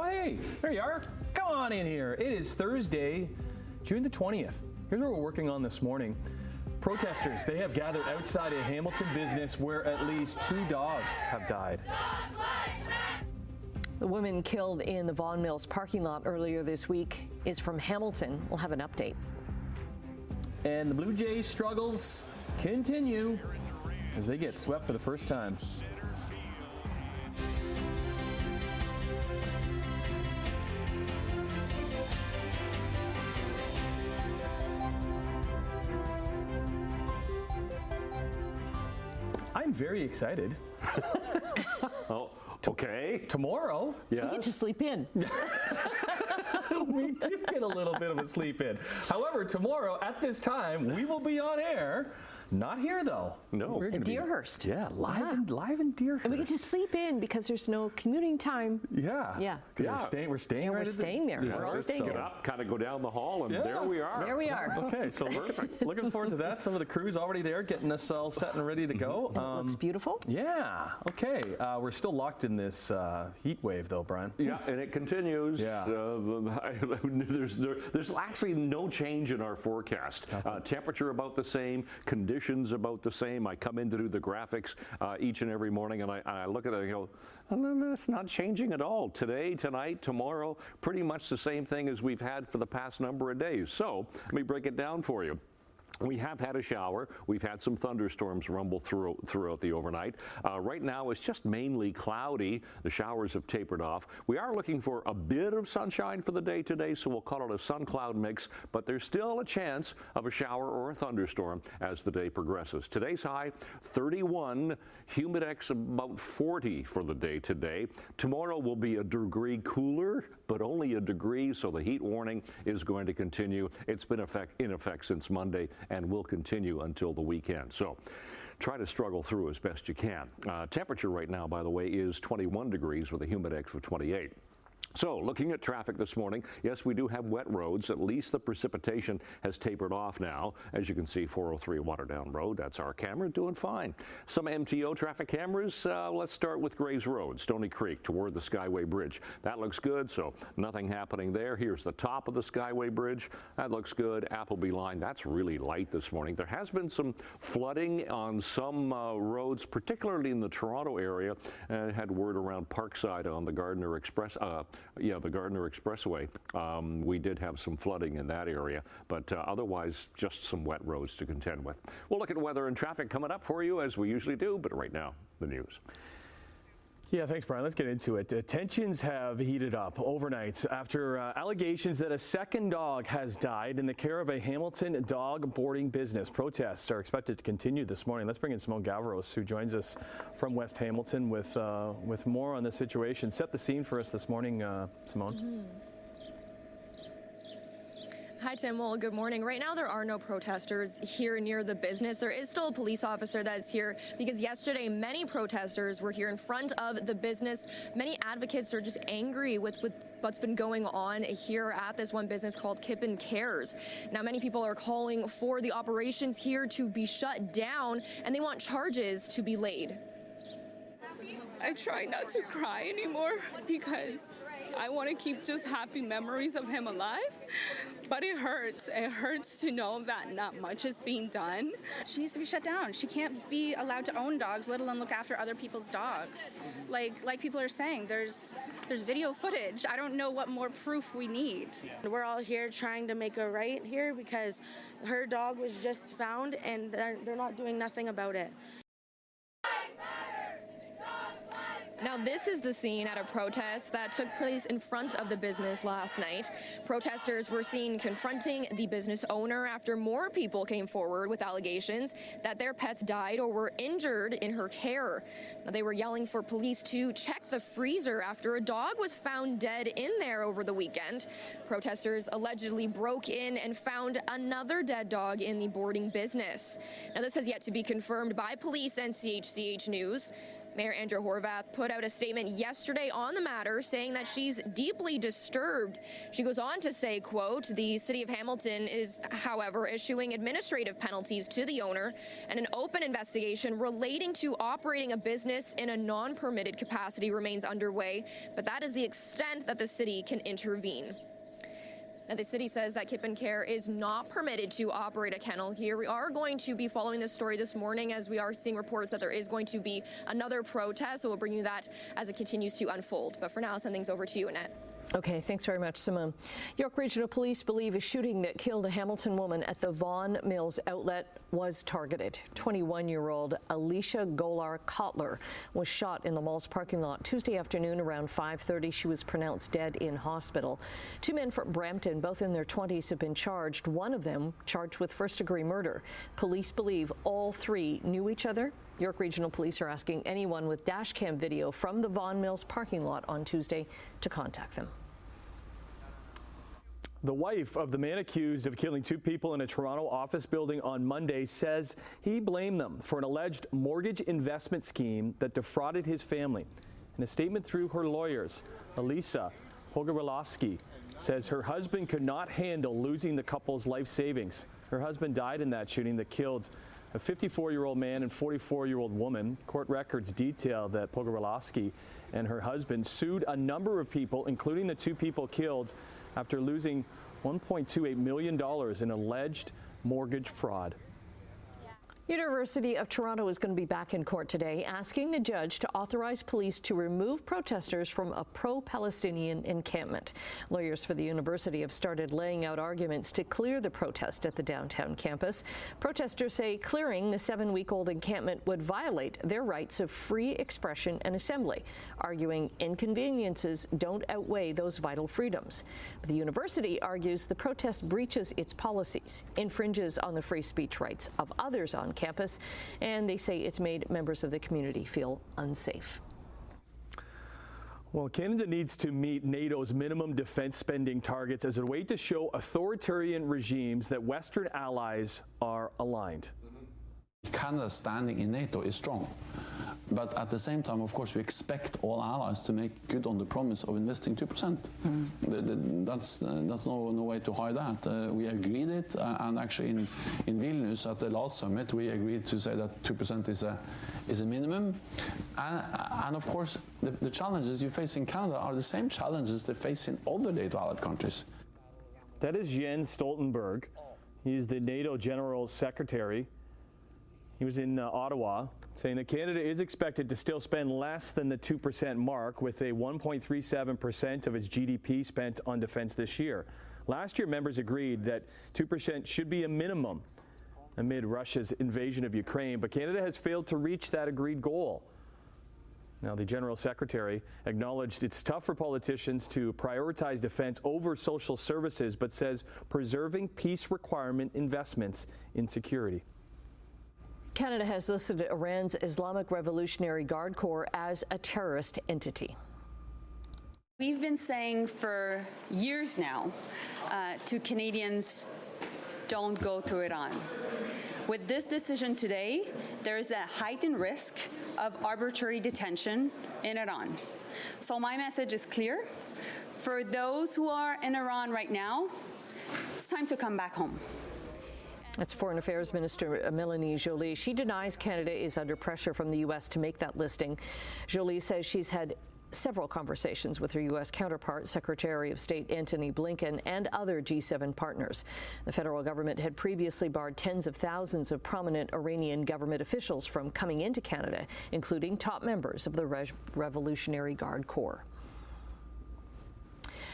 hey, there you are. Come on in here. It is Thursday, June the 20th. Here's what we're working on this morning. Protesters, they have gathered outside a Hamilton business where at least 2 dogs have died. The woman killed in the Vaughan Mills parking lot earlier this week is from Hamilton. We'll have an update. And the Blue Jays' struggles continue as they get swept for the first time. I'm very excited. Oh, okay. Tomorrow, We get to sleep in. we do get a little bit of a sleep in. However, tomorrow at this time, we will be on air. Not here, though. No. We're gonna be- Deerhurst. Yeah, live in Deerhurst. And we get to sleep in because there's no commuting time. Yeah. Yeah. Because we're staying And right we're at staying there. the We're all resort, staying so- Get up, kind of go down the hall, and Yeah. there we are. There we are. Okay, so looking forward to that. Some of the crew's already there, getting us all set and ready to go. It looks beautiful. Yeah. Okay. We're still locked in this heat wave, though, Brian. Yeah, and it continues. Yeah. There's actually no change in our forecast. Temperature about the same, conditions about the same. I come in to do the graphics each and every morning, and I look at it and go, oh, that's not changing at all. Today, tonight, tomorrow, pretty much the same thing as we've had for the past number of days. So let me break it down for you. We have had a shower. We've had some thunderstorms rumble throughout the overnight. Right now, it's just mainly cloudy. The showers have tapered off. We are looking for a bit of sunshine for the day today, so we'll call it a sun-cloud mix, but there's still a chance of a shower or a thunderstorm as the day progresses. Today's high, 31, humidex about 40 for the day today. Tomorrow will be a degree cooler, but only a degree, so the heat warning is going to continue. It's been in effect since Monday and will continue until the weekend. So try to struggle through as best you can. Temperature right now, by the way, is 21 degrees with a humidex of 28. So, looking at traffic this morning, yes, we do have wet roads. At least the precipitation has tapered off now. As you can see, 403 Waterdown Road, that's our camera, doing fine. Some MTO traffic cameras. Let's start with Grays Road, Stony Creek, toward the Skyway Bridge. That looks good, so nothing happening there. Here's the top of the Skyway Bridge. That looks good. Appleby Line, that's really light this morning. There has been some flooding on some roads, particularly in the Toronto area. Had word around Parkside on the Gardiner Expressway. We did have some flooding in that area, but otherwise just some wet roads to contend with. We'll look at weather and traffic coming up for you as we usually do, but right now, the news. Yeah, thanks, Brian. Let's get into it. Tensions have heated up overnight after allegations that a second dog has died in the care of a Hamilton dog boarding business. Protests are expected to continue this morning. Let's bring in Simone Gavros, who joins us from West Hamilton with more on the situation. Set the scene for us this morning, Simone. Hi, Tim. Well, good morning. Right now, there are no protesters here near the business. There is still a police officer that's here because yesterday, many protesters were here in front of the business. Many advocates are just angry with what's been going on here at this one business called Kippen Cares. Now, many people are calling for the operations here to be shut down, and they want charges to be laid. I try not to cry anymore because I want to keep just happy memories of him alive, but it hurts. It hurts to know that not much is being done. She needs to be shut down. She can't be allowed to own dogs, let alone look after other people's dogs. Like people are saying, there's video footage. I don't know what more proof we need. We're all here trying to make a right here because her dog was just found and they're not doing nothing about it. Now, this is the scene at a protest that took place in front of the business last night. Protesters were seen confronting the business owner after more people came forward with allegations that their pets died or were injured in her care. Now, they were yelling for police to check the freezer after a dog was found dead in there over the weekend. Protesters allegedly broke in and found another dead dog in the boarding business. Now, this has yet to be confirmed by police and CHCH News. Mayor Andrea Horwath put out a statement yesterday on the matter saying that she's deeply disturbed. She goes on to say, quote, the city of Hamilton is, however, issuing administrative penalties to the owner, and an open investigation relating to operating a business in a non-permitted capacity remains underway, but that is the extent that the city can intervene. Now, the city says that Kip and Care is not permitted to operate a kennel here. We are going to be following this story this morning as we are seeing reports that there is going to be another protest. So we'll bring you that as it continues to unfold. But for now, I'll send things over to you, Annette. Okay, thanks very much, Simone. York Regional Police believe a shooting that killed a Hamilton woman at the Vaughan Mills outlet was targeted. 21-year-old Alicia Golar-Kotler was shot in the mall's parking lot Tuesday afternoon around 5:30. She was pronounced dead in hospital. Two men from Brampton, both in their 20s, have been charged. One of them charged with first-degree murder. Police believe all three knew each other. York Regional Police are asking anyone with dashcam video from the Vaughan Mills parking lot on Tuesday to contact them. The wife of the man accused of killing two people in a Toronto office building on Monday says he blamed them for an alleged mortgage investment scheme that defrauded his family. In a statement through her lawyers, Elisa Pogorelowski says her husband could not handle losing the couple's life savings. Her husband died in that shooting that killed a 54-year-old man and 44-year-old woman. Court records detail that Pogorelowski and her husband sued a number of people, including the two people killed, after losing $1.28 million in alleged mortgage fraud. University of Toronto is going to be back in court today asking the judge to authorize police to remove protesters from a pro-Palestinian encampment. Lawyers for the university have started laying out arguments to clear the protest at the downtown campus. Protesters say clearing the 7-week-old encampment would violate their rights of free expression and assembly, arguing inconveniences don't outweigh those vital freedoms. But the university argues the protest breaches its policies, infringes on the free speech rights of others on campus, and they say it's made members of the community feel unsafe. Well, Canada needs to meet NATO's minimum defense spending targets as a way to show authoritarian regimes that Western allies are aligned. Canada's standing in NATO is strong. But at the same time, of course, we expect all allies to make good on the promise of investing 2%. That's no way to hide that. We agreed it, and actually in Vilnius at the last summit, we agreed to say that 2% is a minimum. And of course, the challenges you face in Canada are the same challenges they face in other NATO allied countries. That is Jens Stoltenberg. He's the NATO General Secretary. He was in Ottawa, saying that Canada is expected to still spend less than the 2% mark, with a 1.37% of its GDP spent on defense this year. Last year, members agreed that 2% should be a minimum amid Russia's invasion of Ukraine, but Canada has failed to reach that agreed goal. Now, the General Secretary acknowledged it's tough for politicians to prioritize defense over social services, but says preserving peace requirement investments in security. Canada has listed Iran's Islamic Revolutionary Guard Corps as a terrorist entity. We've been saying for years now to Canadians, don't go to Iran. With this decision today, there is a heightened risk of arbitrary detention in Iran. So my message is clear. For those who are in Iran right now, it's time to come back home. That's Foreign Affairs Minister Mélanie Joly. She denies Canada is under pressure from the U.S. to make that listing. Joly says she's had several conversations with her U.S. counterpart, Secretary of State Antony Blinken, and other G7 partners. The federal government had previously barred tens of thousands of prominent Iranian government officials from coming into Canada, including top members of the Revolutionary Guard Corps.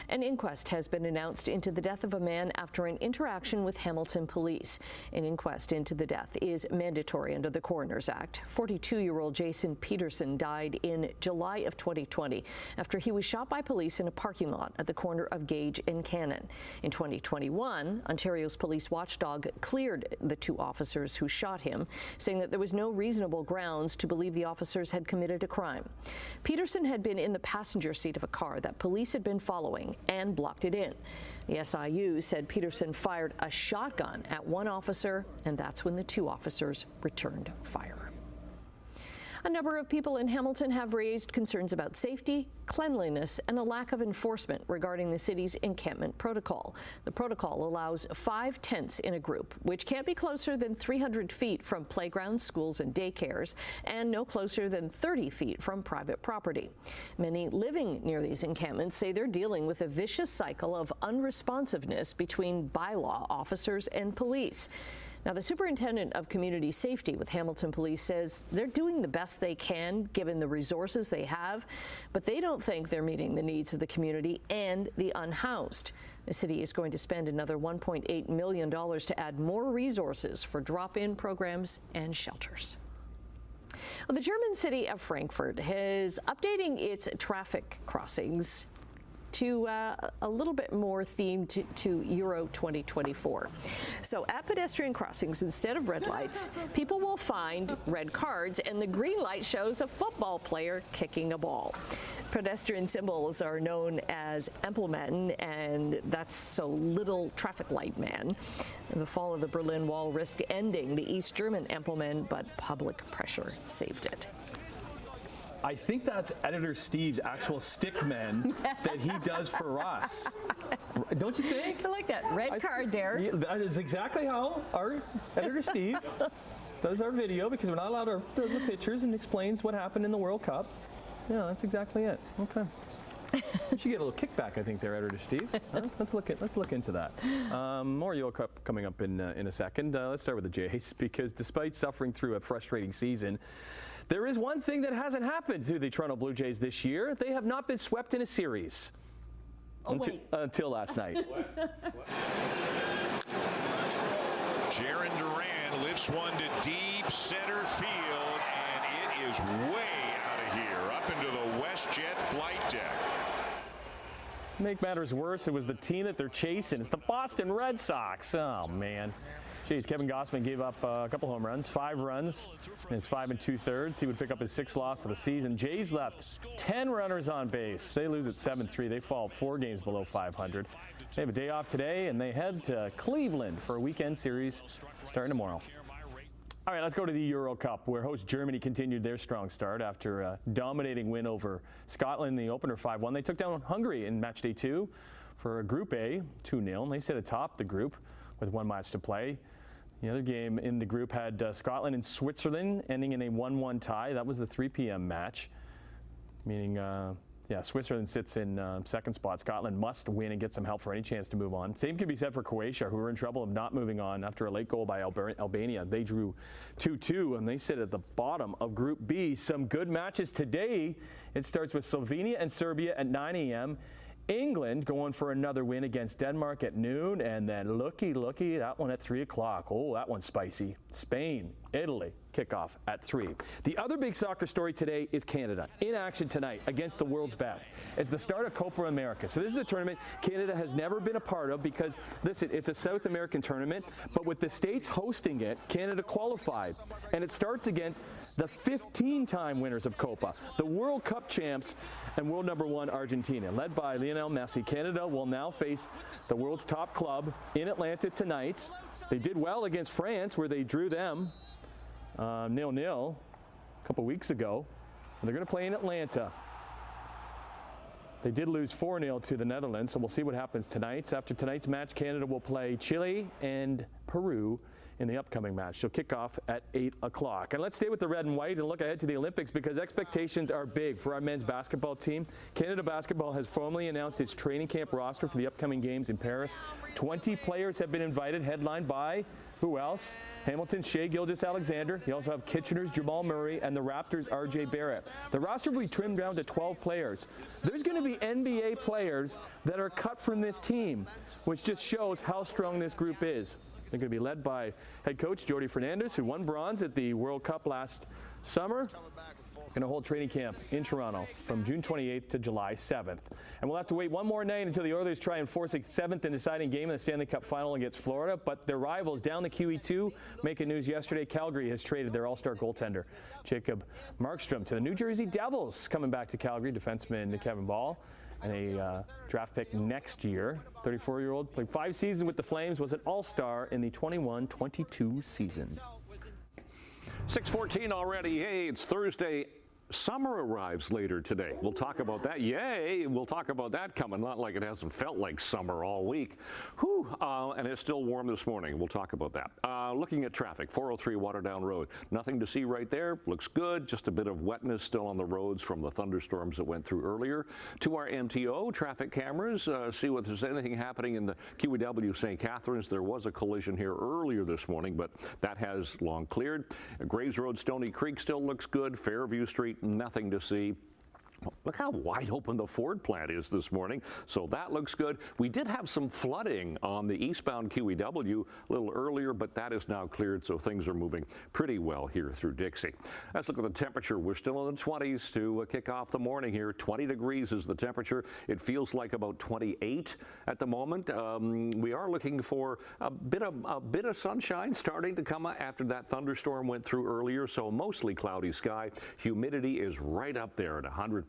An inquest has been announced into the death of a man after an interaction with Hamilton police. An inquest into the death is mandatory under the Coroner's Act. 42-year-old Jason Peterson died in July of 2020 after he was shot by police in a parking lot at the corner of Gage and Cannon. In 2021, Ontario's police watchdog cleared the two officers who shot him, saying that there was no reasonable grounds to believe the officers had committed a crime. Peterson had been in the passenger seat of a car that police had been following and blocked it in. The SIU said Peterson fired a shotgun at one officer, and that's when the two officers returned fire. A number of people in Hamilton have raised concerns about safety, cleanliness, and a lack of enforcement regarding the city's encampment protocol. The protocol allows 5 tents in a group, which can't be closer than 300 feet from playgrounds, schools, and daycares, and no closer than 30 feet from private property. Many living near these encampments say they're dealing with a vicious cycle of unresponsiveness between bylaw officers and police. Now, the superintendent of community safety with Hamilton Police says they're doing the best they can given the resources they have, but they don't think they're meeting the needs of the community and the unhoused. The city is going to spend another $1.8 million to add more resources for drop-in programs and shelters. Well, the German city of Frankfurt is updating its traffic crossings to a little bit more themed to Euro 2024. So at pedestrian crossings, instead of red lights, people will find red cards, and the green light shows a football player kicking a ball. Pedestrian symbols are known as Ampelmann, and that's so little traffic light man. The fall of the Berlin Wall risked ending the East German Ampelmann, but public pressure saved it. I think that's Editor Steve's actual stickmen that he does for us. Don't you think? I like that. Red card there. Yeah, that is exactly how our Editor Steve does our video, because we're not allowed to do the pictures, and explains what happened in the World Cup. Yeah, that's exactly it. Okay. You should get a little kickback, I think, there, Editor Steve. Let's look into that. More Euro Cup coming up in a second. Let's start with the Jays, because despite suffering through a frustrating season, there is one thing that hasn't happened to the Toronto Blue Jays this year. They have not been swept in a series. Until last night. Jaron Duran lifts one to deep center field, and it is way out of here, up into the WestJet flight deck. To make matters worse, it was the team that they're chasing. It's the Boston Red Sox. Oh, man. Geez, Kevin Gausman gave up a couple home runs, 5 runs in his 5 2/3. He would pick up his 6th loss of the season. Jays left 10 runners on base. They lose at 7-3. They fall 4 games below 500. They have a day off today, and they head to Cleveland for a weekend series starting tomorrow. All right, let's go to the Euro Cup, where host Germany continued their strong start after a dominating win over Scotland in the opener 5-1. They took down Hungary in match day 2 for a Group A, 2-0. And they sit atop the group with 1 match to play. The other game in the group had Scotland and Switzerland, ending in a 1-1 tie. That was the 3 p.m. match, meaning Switzerland sits in second spot. Scotland must win and get some help for any chance to move on. Same could be said for Croatia, who are in trouble of not moving on after a late goal by Albania. They drew 2-2, and they sit at the bottom of Group B. Some good matches today. It starts with Slovenia and Serbia at 9 a.m., England going for another win against Denmark at noon, and then looky, that one at 3 o'clock. Oh, that one's spicy. Spain, Italy, kickoff at 3. The other big soccer story today is Canada, in action tonight against the world's best. It's the start of Copa America. So this is a tournament Canada has never been a part of because, listen, it's a South American tournament, but with the States hosting it, Canada qualified. And it starts against the 15-time winners of Copa, the World Cup champs and world number 1 Argentina. Led by Lionel Messi, Canada will now face the world's top club in Atlanta tonight. They did well against France, where they drew them 0-0 a couple weeks ago. They're going to play in Atlanta. They did lose 4-0 to the Netherlands, so we'll see what happens tonight. After tonight's match, Canada will play Chile and Peru in the upcoming match. She'll kick off at 8 o'clock. And let's stay with the red and white and look ahead to the Olympics, because expectations are big for our men's basketball team. Canada Basketball has formally announced its training camp roster for the upcoming games in Paris. 20 players have been invited, headlined by who else? Hamilton's Shai Gilgeous-Alexander. You also have Kitchener's Jamal Murray and the Raptors' R.J. Barrett. The roster will be trimmed down to 12 players. There's going to be NBA players that are cut from this team, which just shows how strong this group is. They're going to be led by head coach Jordi Fernandez, who won bronze at the World Cup last summer. Going to hold training camp in Toronto from June 28th to July 7th. And we'll have to wait one more night until the Oilers try and force a 7th and deciding game in the Stanley Cup final against Florida. But their rivals down the QE2 making news yesterday. Calgary has traded their all-star goaltender, Jacob Markstrom, to the New Jersey Devils. Coming back to Calgary, defenseman Kevin Ball, and a draft pick next year. 34-year-old played 5 seasons with the Flames, was an all-star in the 21-22 season. 6:14 already. Hey, it's Thursday. Summer arrives later today. We'll talk about that. Yay! We'll talk about that coming. Not like it hasn't felt like summer all week. Whew! And it's still warm this morning. We'll talk about that. Looking at traffic, 403 Waterdown Road. Nothing to see right there. Looks good. Just a bit of wetness still on the roads from the thunderstorms that went through earlier. To our MTO traffic cameras, see if there's anything happening in the QEW St. Catharines. There was a collision here earlier this morning, but that has long cleared. Graves Road, Stony Creek still looks good. Fairview Street, nothing to see. Look how wide open the Ford plant is this morning, so that looks good. We did have some flooding on the eastbound QEW a little earlier, but that is now cleared, so things are moving pretty well here through Dixie. Let's look at the temperature. We're still in the 20s to kick off the morning here. 20 degrees is the temperature. It feels like about 28 at the moment. We are looking for a bit of sunshine starting to come after that thunderstorm went through earlier, so mostly cloudy sky. Humidity is right up there at 100%.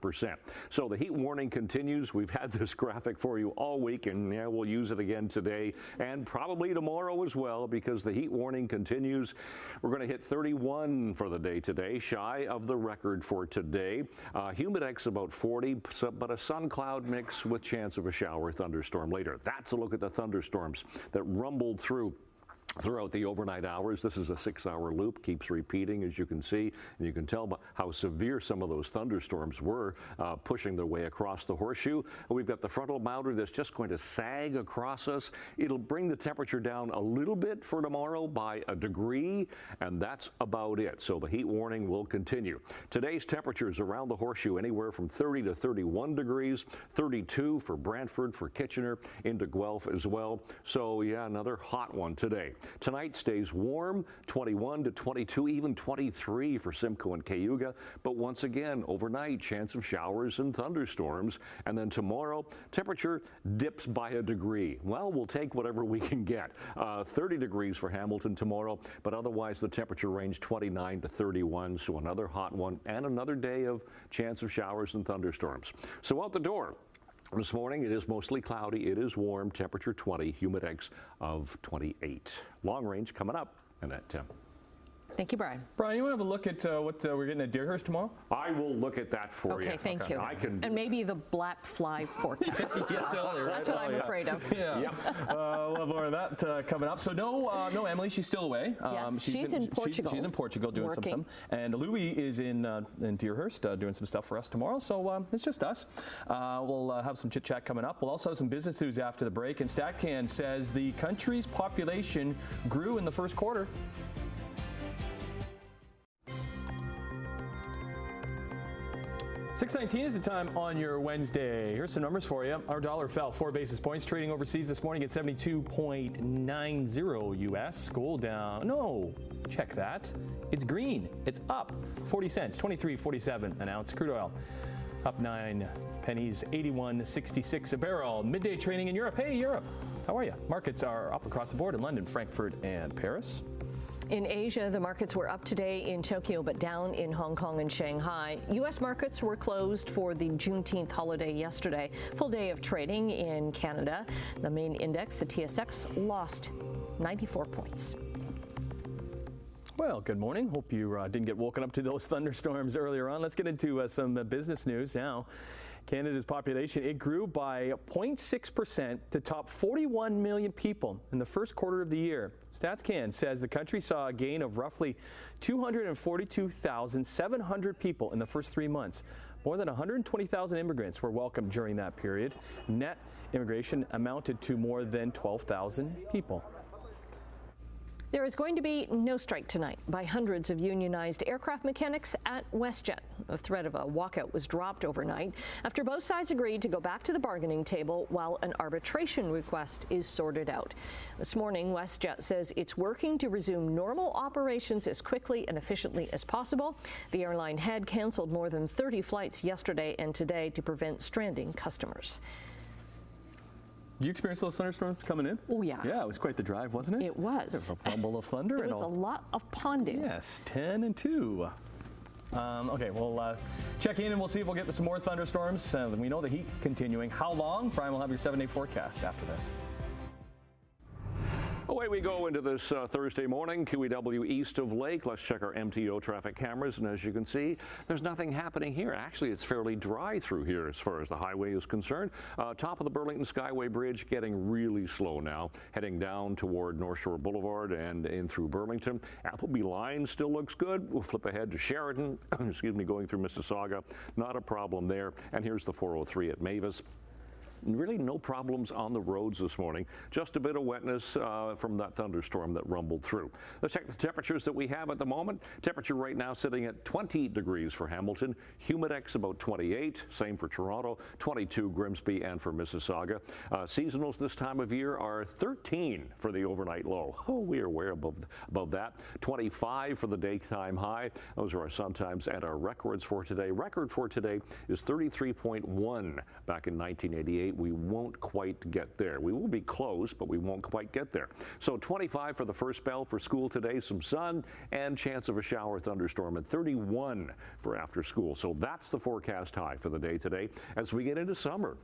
So the heat warning continues. We've had this graphic for you all week, and yeah, we'll use it again today and probably tomorrow as well, because the heat warning continues. We're going to hit 31 for the day today, shy of the record for today. Humidex about 40, but a sun cloud mix with chance of a shower thunderstorm later. That's a look at the thunderstorms that rumbled throughout the overnight hours. This is a 6-hour loop, keeps repeating, as you can see, and you can tell by how severe some of those thunderstorms were pushing their way across the horseshoe. We've got the frontal boundary that's just going to sag across us. It'll bring the temperature down a little bit for tomorrow by a degree, and that's about it. So the heat warning will continue. Today's temperatures around the horseshoe anywhere from 30 to 31 degrees, 32 for Brantford, for Kitchener, into Guelph as well. So yeah, another hot one today. Tonight stays warm, 21 to 22, even 23 for Simcoe and Cayuga. But once again, overnight, chance of showers and thunderstorms. And then tomorrow, temperature dips by a degree. Well, we'll take whatever we can get. 30 degrees for Hamilton tomorrow, but otherwise the temperature range 29 to 31. So another hot one and another day of chance of showers and thunderstorms. So out the door. This morning, it is mostly cloudy. It is warm, temperature 20, humidex of 28. Long range coming up, and at 10. Thank you, Brian. Brian, you want to have a look at what we're getting at Deerhurst tomorrow? I will look at that for you. Okay, thank you. I can. And maybe the black fly forecast. Yeah, totally, right? That's what I'm afraid of. Yeah. Yep. We'll have more of that coming up. So no Emily, she's still away. Yes, she's in Portugal. She's in Portugal doing some working. stuff. And Louis is in Deerhurst doing some stuff for us tomorrow. So it's just us. We'll have some chit chat coming up. We'll also have some business news after the break. And StatCan says the country's population grew in the first quarter. $6.19 is the time on your Wednesday. Here's some numbers for you. Our dollar fell 4 basis points, trading overseas this morning at 72.90 US. Gold down. No, check that. It's green. It's up 40 cents, 23.47 an ounce. Crude oil up 9 pennies, 81.66 a barrel. Midday trading in Europe. Hey, Europe, how are you? Markets are up across the board in London, Frankfurt, and Paris. In Asia, the markets were up today in Tokyo, but down in Hong Kong and Shanghai. U.S. markets were closed for the Juneteenth holiday yesterday. Full day of trading in Canada. The main index, the TSX, lost 94 points. Well, good morning. Hope you didn't get woken up to those thunderstorms earlier on. Let's get into some business news now. Canada's population, it grew by 0.6% to top 41 million people in the first quarter of the year. StatsCan says the country saw a gain of roughly 242,700 people in the first 3 months. More than 120,000 immigrants were welcomed during that period. Net immigration amounted to more than 12,000 people. There is going to be no strike tonight by hundreds of unionized aircraft mechanics at WestJet. The threat of a walkout was dropped overnight after both sides agreed to go back to the bargaining table while an arbitration request is sorted out. This morning, WestJet says it's working to resume normal operations as quickly and efficiently as possible. The airline had canceled more than 30 flights yesterday and today to prevent stranding customers. Did you experience those thunderstorms coming in? Oh, yeah. Yeah, it was quite the drive, wasn't it? It was. A rumble of thunder. There was a lot of ponding. Yes, 10 and 2. Okay, we'll check in and we'll see if we'll get some more thunderstorms. We know the heat continuing. How long? Brian will have your 7-day forecast after this. Away we go into this Thursday morning, QEW east of Lake. Let's check our MTO traffic cameras, and as you can see, there's nothing happening here. Actually, it's fairly dry through here as far as the highway is concerned. Top of the Burlington Skyway Bridge getting really slow now, heading down toward North Shore Boulevard and in through Burlington. Appleby line still looks good. We'll flip ahead to Sheridan, excuse me, going through Mississauga. Not a problem there. And here's the 403 at Mavis. Really no problems on the roads this morning. Just a bit of wetness from that thunderstorm that rumbled through. Let's check the temperatures that we have at the moment. Temperature right now sitting at 20 degrees for Hamilton. Humidex about 28. Same for Toronto. 22 Grimsby and for Mississauga. Seasonals this time of year are 13 for the overnight low. Oh, we are way above that. 25 for the daytime high. Those are our sometimes and our records for today. Record for today is 33.1 back in 1988. We won't quite get there. We will be close, but we won't quite get there. So 25 for the first spell for school today, some sun and chance of a shower thunderstorm, and 31 for after school. So that's the forecast high for the day today. As we get into summer,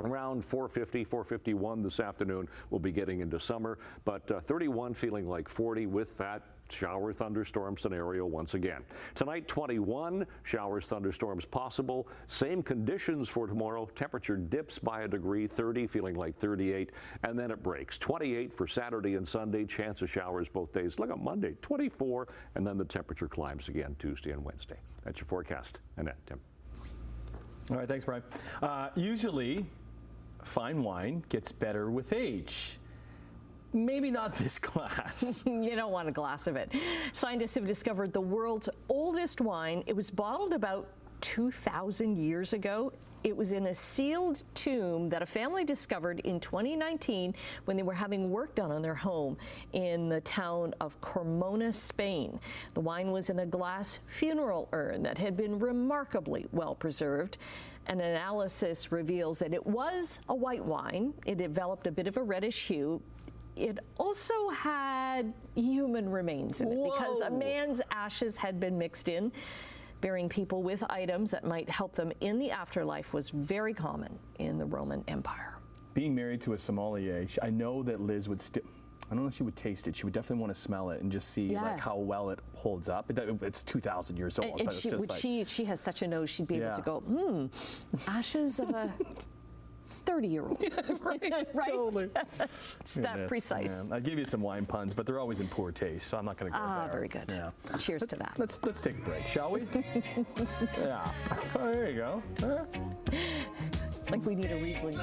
around 450, 451 this afternoon, we'll be getting into summer, but 31 feeling like 40 with that shower thunderstorm scenario once again. Tonight, 21 showers, thunderstorms possible. Same conditions for tomorrow. Temperature dips by a degree, 30 feeling like 38, and then it breaks. 28 for Saturday and Sunday. Chance of showers both days. Look at Monday, 24, and then the temperature climbs again Tuesday and Wednesday. That's your forecast. Annette, Tim. All right, thanks, Brian. Usually, fine wine gets better with age. Maybe not this glass. You don't want a glass of it. Scientists have discovered the world's oldest wine. It was bottled about 2,000 years ago. It was in a sealed tomb that a family discovered in 2019 when they were having work done on their home in the town of Cremona, Spain. The wine was in a glass funeral urn that had been remarkably well preserved. An analysis reveals that it was a white wine. It developed a bit of a reddish hue. It also had human remains in it because a man's ashes had been mixed in. Burying people with items that might help them in the afterlife was very common in the Roman Empire. Being married to a sommelier, I know that Liz would still, I don't know if she would taste it. She would definitely want to smell it and just see like how well it holds up. It's 2,000 years old. And but she, it's just like, she has such a nose, she'd be able to go, ashes of a 30-year-old. right, right? Totally. It's that precise. Yeah. I'd give you some wine puns, but they're always in poor taste, so I'm not going to go there. Very good. Yeah. Cheers to that. Let's take a break, shall we? Yeah. Oh, there you go. Like we need a Riesling.